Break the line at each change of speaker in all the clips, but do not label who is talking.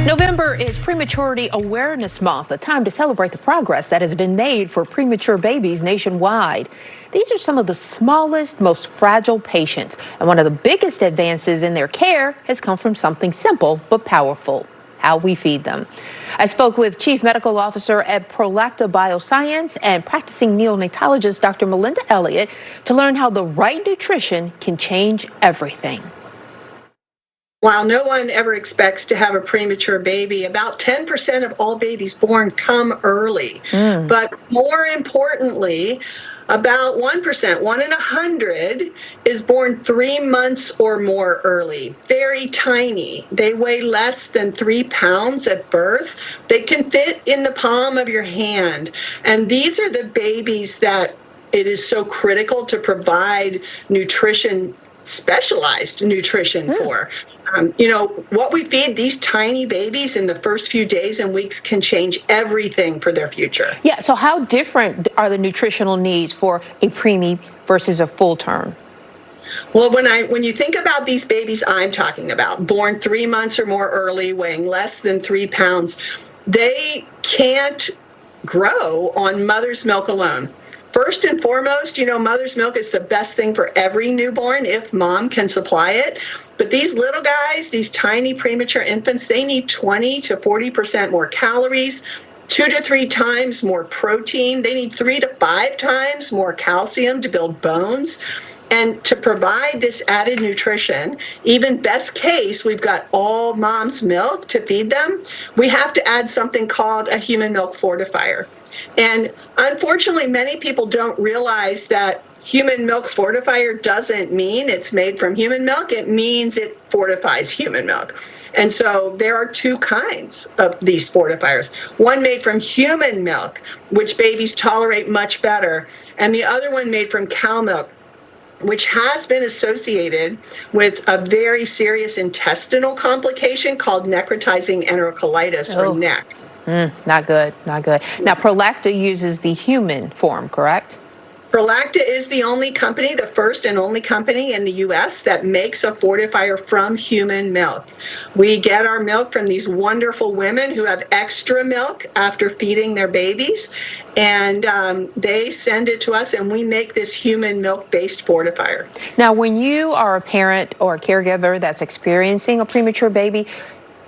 November is Prematurity Awareness Month, a time to celebrate the progress that has been made for premature babies nationwide. These are some of the smallest, most fragile patients, and one of the biggest advances in their care has come from something simple but powerful: how we feed them. I spoke with Chief Medical Officer at Prolacta Bioscience and practicing neonatologist Dr. Melinda Elliott to learn how the right nutrition can change everything.
While no one ever expects to have a premature baby, about 10% of all babies born come early. But more importantly, about 1%, 1 in 100, is born 3 months or more early. Very tiny. They weigh less than 3 pounds at birth. They can fit in the palm of your hand. And these are the babies that it is so critical to provide nutrition, specialized nutrition for. What we feed these tiny babies in the first few days and weeks can change everything for their future.
Yeah, so how different are the nutritional needs for a preemie versus a full term?
Well, when you think about these babies I'm talking about, born 3 months or more early, weighing less than 3 pounds, they can't grow on mother's milk alone. First and foremost, mother's milk is the best thing for every newborn if mom can supply it. But these little guys, these tiny premature infants, they need 20 to 40% more calories, 2 to 3 times more protein. They need 3 to 5 times more calcium to build bones. And to provide this added nutrition, even best case, we've got all mom's milk to feed them. We have to add something called a human milk fortifier. And unfortunately, many people don't realize that human milk fortifier doesn't mean it's made from human milk. It means it fortifies human milk. And so there are 2 kinds of these fortifiers. One made from human milk, which babies tolerate much better, and the other one made from cow milk, which has been associated with a very serious intestinal complication called necrotizing enterocolitis, or NEC.
Not good, not good. Now, Prolacta uses the human form, correct?
Prolacta is the only company, the first and only company in the U.S. that makes a fortifier from human milk. We get our milk from these wonderful women who have extra milk after feeding their babies, and they send it to us, and we make this human milk-based fortifier.
Now, when you are a parent or a caregiver that's experiencing a premature baby,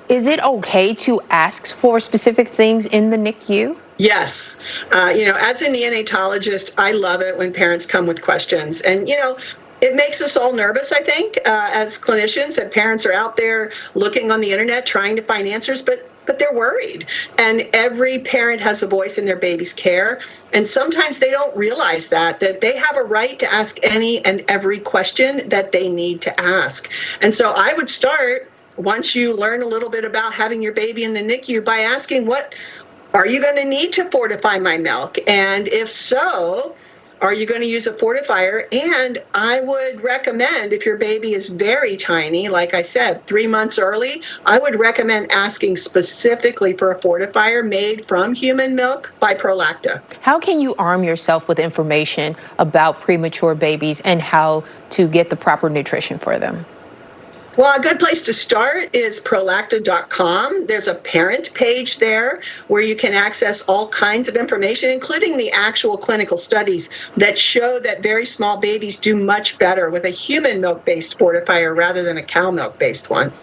is it okay to ask for specific things in the NICU?
Yes. As a neonatologist, I love it when parents come with questions. And, it makes us all nervous, I think, as clinicians, that parents are out there looking on the internet trying to find answers, but they're worried. And every parent has a voice in their baby's care. And sometimes they don't realize that they have a right to ask any and every question that they need to ask. And so I would start, once you learn a little bit about having your baby in the NICU, by asking, what are you going to need to fortify my milk? And if so, are you going to use a fortifier? And I would recommend, if your baby is very tiny, like I said, 3 months early, I would recommend asking specifically for a fortifier made from human milk by Prolacta.
How can you arm yourself with information about premature babies and how to get the proper nutrition for them?
Well, a good place to start is Prolacta.com. There's a parent page there where you can access all kinds of information, including the actual clinical studies that show that very small babies do much better with a human milk-based fortifier rather than a cow milk-based one.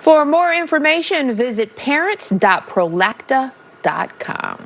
For more information, visit parents.prolacta.com.